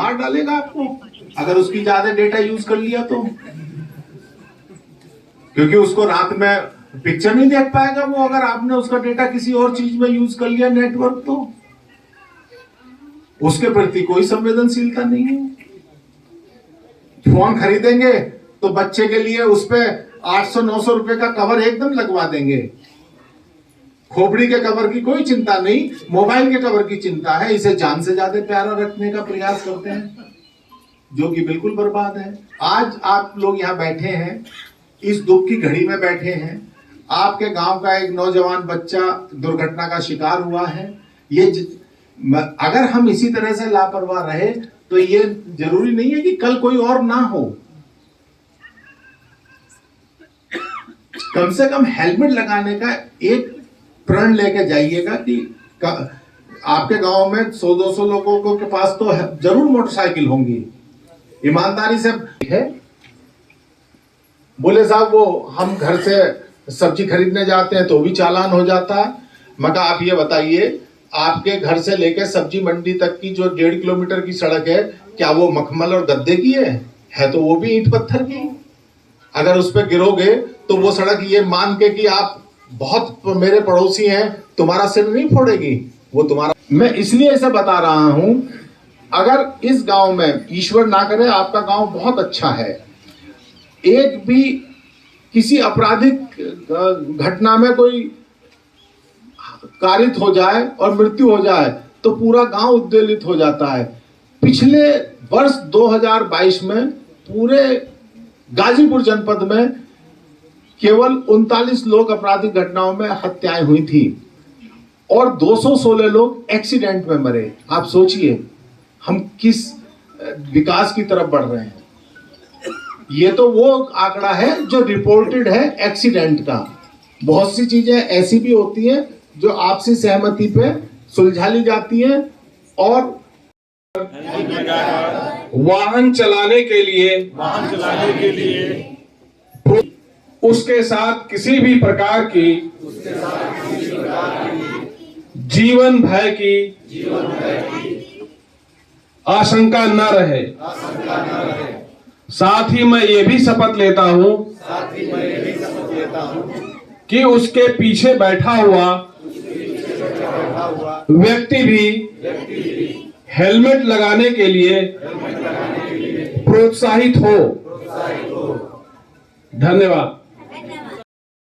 मार डालेगा आपको अगर उसकी ज्यादा डेटा यूज कर लिया तो, क्योंकि उसको रात में पिक्चर नहीं देख पाएगा वो, अगर आपने उसका डेटा किसी और चीज में यूज कर लिया नेटवर्क, तो उसके प्रति कोई संवेदनशीलता नहीं है। फोन खरीदेंगे तो बच्चे के लिए उस पे 800-900 रुपए का कवर एकदम लगवा देंगे, खोपड़ी के कवर की कोई चिंता नहीं, मोबाइल के कवर की चिंता है। इसे जान से ज्यादा प्यारा रखने का प्रयास करते हैं, जो कि बिल्कुल बर्बाद है। आज आप लोग यहाँ बैठे हैं, इस दुख की घड़ी में बैठे हैं, आपके गांव का एक नौजवान बच्चा दुर्घटना का शिकार हुआ है। अगर हम इसी तरह से लापरवाह रहे तो ये जरूरी नहीं है कि कल कोई और ना हो। कम से कम हेलमेट लगाने का एक प्रण लेके जाइएगा कि आपके गांव में 100-200 लोगों के पास तो जरूर मोटरसाइकिल होंगी। ईमानदारी से है, बोले साहब वो हम घर से सब्जी खरीदने जाते हैं तो भी चालान हो जाता है। मैं कहा आप ये बताइए, आपके घर से लेकर सब्जी मंडी तक की जो 1.5 किलोमीटर की सड़क है, क्या वो मखमल और गद्दे की है तो वो भी ईंट पत्थर की। अगर उस पर गिरोगे तो वो सड़क ये मान के कि आप बहुत मेरे पड़ोसी हैं, तुम्हारा सिर नहीं फोड़ेगी, वो तुम्हारा। मैं इसलिए ऐसा बता रहा हूं, अगर इस गांव में, ईश्वर ना करे आपका गांव बहुत अच्छा है, एक भी किसी आपराधिक घटना में कोई कारित हो जाए और मृत्यु हो जाए तो पूरा गांव उद्वेलित हो जाता है। पिछले वर्ष 2022 में पूरे गाजीपुर जनपद में केवल 39 लोग आपराधिक घटनाओं में हत्याएं हुई थी और 216 लोग एक्सीडेंट में मरे। आप सोचिए हम किस विकास की तरफ बढ़ रहे हैं। ये तो वो आंकड़ा है जो रिपोर्टेड है एक्सीडेंट का। बहुत सी चीजें ऐसी भी होती हैं जो आपसी सहमति पे सुलझा ली जाती हैं और वाहन चलाने के लिए उसके साथ किसी भी प्रकार की जीवन भय की आशंका न रहे। साथ ही मैं ये भी शपथ लेता हूं कि उसके पीछे बैठा हुआ व्यक्ति भी हेलमेट लगाने के लिए प्रोत्साहित हो। धन्यवाद।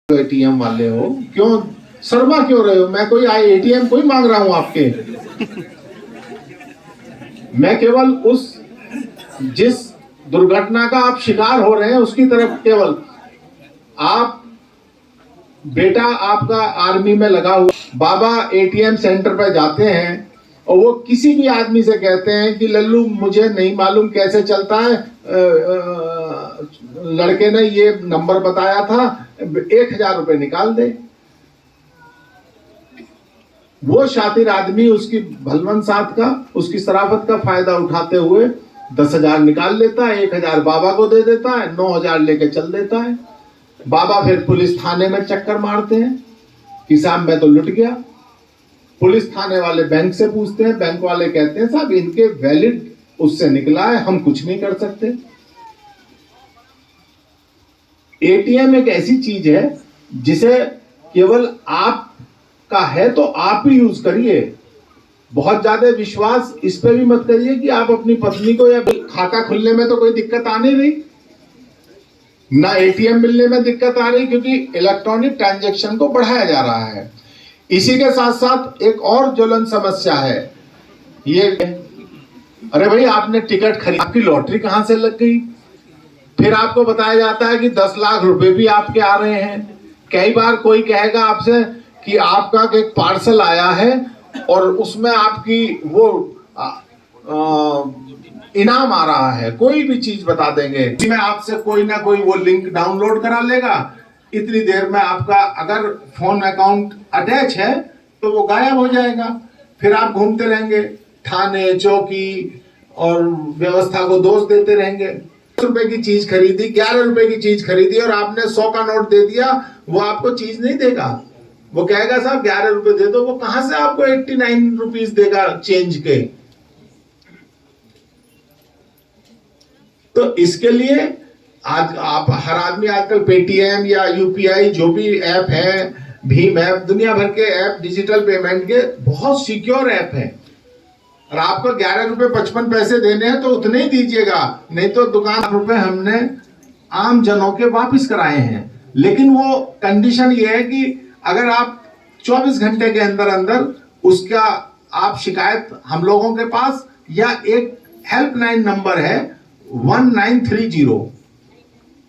एटीएम वाले हो, क्यों शर्मा क्यों रहे हो? मैं कोई एटीएम कोई मांग रहा हूं आपके। मैं केवल उस जिस दुर्घटना का आप शिकार हो रहे हैं उसकी तरफ, केवल आप बेटा आपका आर्मी में लगा हुआ, बाबा एटीएम सेंटर पर जाते हैं और वो किसी भी आदमी से कहते हैं कि लल्लू मुझे नहीं मालूम कैसे चलता है, लड़के ने ये नंबर बताया था, 1000 रुपए निकाल दे। वो शातिर आदमी उसकी भलवन साथ का, उसकी शराफत का फायदा उठाते हुए 10,000 निकाल लेता है, 1,000 बाबा को दे देता है, 9,000 लेके चल देता है। बाबा फिर पुलिस थाने में चक्कर मारते हैं कि साहब मैं तो लुट गया। पुलिस थाने वाले बैंक से पूछते हैं, बैंक वाले कहते हैं साहब इनके वैलिड उससे निकला है, हम कुछ नहीं कर सकते। एटीएम एक ऐसी चीज है जिसे केवल आप का है तो आप ही यूज करिए। बहुत ज्यादा विश्वास इस पे भी मत करिए कि आप अपनी पत्नी को, या खाता खुलने में तो कोई दिक्कत आनी नहीं, ना एटीएम मिलने में दिक्कत आ रही, क्योंकि इलेक्ट्रॉनिक ट्रांजैक्शन को बढ़ाया जा रहा है। इसी के साथ साथ एक और ज्वलन समस्या है ये, अरे भाई आपने टिकट खरीद, आपकी लॉटरी कहां से लग गई? फिर आपको बताया जाता है कि 10 लाख रुपए भी आपके आ रहे हैं। कई बार कोई कहेगा आपसे कि आपका एक पार्सल आया है और उसमें आपकी वो इनाम आ रहा है, कोई भी चीज बता देंगे, इसमें आपसे कोई ना कोई वो लिंक डाउनलोड करा लेगा। इतनी देर में आपका अगर फोन अकाउंट अटैच है तो वो गायब हो जाएगा। फिर आप घूमते रहेंगे, थाने चौकी और व्यवस्था को दोष देते रहेंगे। 10 रुपए की चीज खरीदी, 11 रुपए की चीज खरीदी और आपने 100 का नोट दे दिया, वो आपको चीज नहीं देगा। वो कहेगा साहब 11 रुपए दे दो। वो कहां से आपको 89 रुपीज देगा चेंज के? तो इसके लिए आज आप हर आदमी आजकल पेटीएम या यूपीआई जो भी ऐप है, भीम ऐप, दुनिया भर के ऐप डिजिटल पेमेंट के बहुत सिक्योर ऐप है। और आपको 11.55 देने हैं तो उतने ही दीजिएगा, नहीं तो दुकान रुपए हमने आम जनों के वापस कराए हैं। लेकिन वो कंडीशन ये है कि अगर आप 24 घंटे के अंदर अंदर उसका आप शिकायत हम लोगों के पास, या एक हेल्पलाइन नंबर है 1930,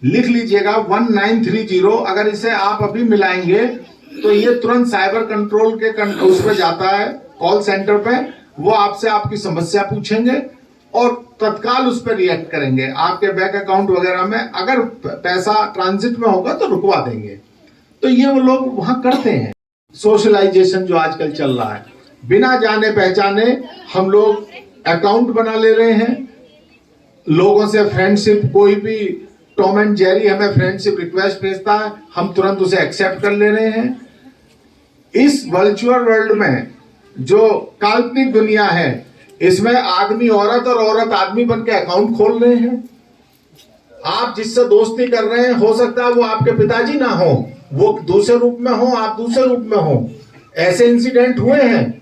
लिख लीजिएगा 1930। अगर इसे आप अभी मिलाएंगे तो ये तुरंत साइबर कंट्रोल के उस पर जाता है, कॉल सेंटर पे। वो आपसे आपकी समस्या पूछेंगे और तत्काल उस पर रिएक्ट करेंगे। आपके बैंक अकाउंट वगैरह में अगर पैसा ट्रांजिट में होगा तो रुकवा देंगे। तो ये वो लोग वहां करते हैं। सोशलाइजेशन जो आजकल चल रहा है, बिना जाने पहचाने हम लोग अकाउंट बना ले रहे हैं, लोगों से फ्रेंडशिप, कोई भी टॉम एंड जेरी हमें फ्रेंडशिप रिक्वेस्ट भेजता है, हम तुरंत उसे एक्सेप्ट कर ले रहे हैं। इस वर्चुअल वर्ल्ड में जो काल्पनिक दुनिया है, इसमें आदमी औरत और औरत आदमी बन के अकाउंट खोल रहे हैं। आप जिससे दोस्ती कर रहे हैं, हो सकता है वो आपके पिताजी ना हो, वो दूसरे रूप में हो, आप दूसरे रूप में हो। ऐसे इंसिडेंट हुए हैं।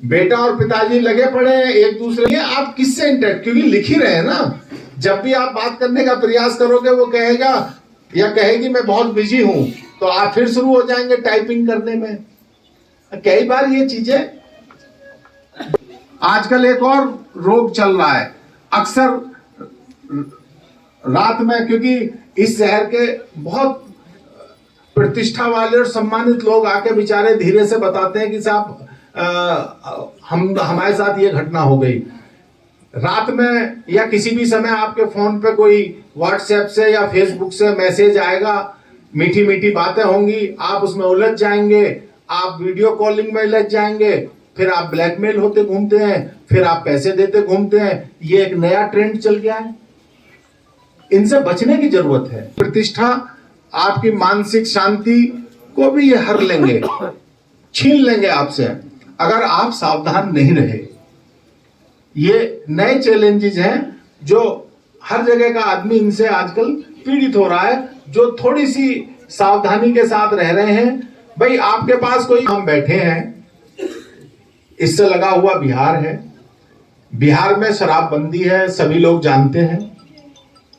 बेटा और पिताजी लगे पड़े हैं एक दूसरे। आप किससे इंटरेक्ट, क्योंकि लिख ही रहे हैं ना। जब भी आप बात करने का प्रयास करोगे, वो कहेगा या कहेगी मैं बहुत बिजी हूं, तो आप फिर शुरू हो जाएंगे टाइपिंग करने में। कई बार ये चीजें, आजकल एक और रोग चल रहा है। अक्सर रात में, क्योंकि इस शहर के बहुत प्रतिष्ठा वाले और सम्मानित लोग आके बेचारे धीरे से बताते हैं कि साहब हमारे साथ ये घटना हो गई। रात में या किसी भी समय आपके फोन पे कोई व्हाट्सएप से या फेसबुक से मैसेज आएगा, मीठी मीठी बातें होंगी, आप उसमें उलझ जाएंगे, आप वीडियो कॉलिंग में उलझ जाएंगे, फिर आप ब्लैकमेल होते घूमते हैं, फिर आप पैसे देते घूमते हैं। ये एक नया ट्रेंड चल गया है। इनसे बचने की जरूरत है। प्रतिष्ठा, आपकी मानसिक शांति को भी ये हर लेंगे, छीन लेंगे आपसे, अगर आप सावधान नहीं रहे। ये नए चैलेंजेस हैं जो हर जगह का आदमी इनसे आजकल पीड़ित हो रहा है। जो थोड़ी सी सावधानी के साथ रह रहे हैं, भाई आपके पास कोई, हम बैठे हैं, इससे लगा हुआ बिहार है। बिहार में शराबबंदी है, सभी लोग जानते हैं,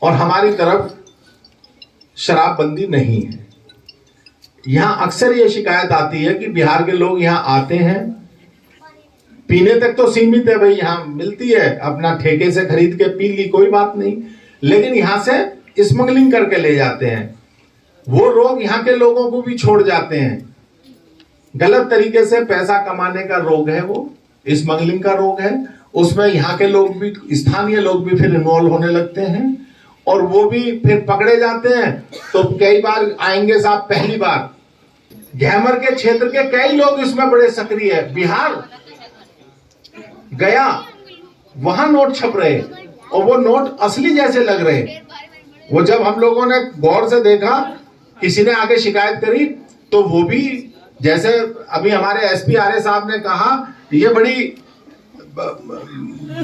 और हमारी तरफ शराबबंदी नहीं है। यहां अक्सर ये शिकायत आती है कि बिहार के लोग यहां आते हैं, पीने तक तो सीमित है, भाई यहां मिलती है, अपना ठेके से खरीद के पी ली, कोई बात नहीं, लेकिन यहां से स्मगलिंग करके ले जाते हैं। वो रोग यहां के लोगों को भी छोड़ जाते हैं। गलत तरीके से पैसा कमाने का रोग है, वो स्मगलिंग का रोग है। उसमें यहाँ के लोग भी, स्थानीय लोग भी फिर इन्वॉल्व होने लगते हैं, और वो भी फिर पकड़े जाते हैं। तो कई बार आएंगे साहब, पहली बार घेमर के क्षेत्र के कई लोग इसमें बड़े सक्रिय है। बिहार गया, वहां नोट छप रहे, और वो नोट असली जैसे लग रहे। वो जब हम लोगों ने गौर से देखा, किसी ने आगे शिकायत करी, तो वो भी जैसे अभी हमारे एसपी आर्य साहब ने कहा, ये बड़ी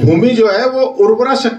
भूमि जो है वो उर्वरा शक्ति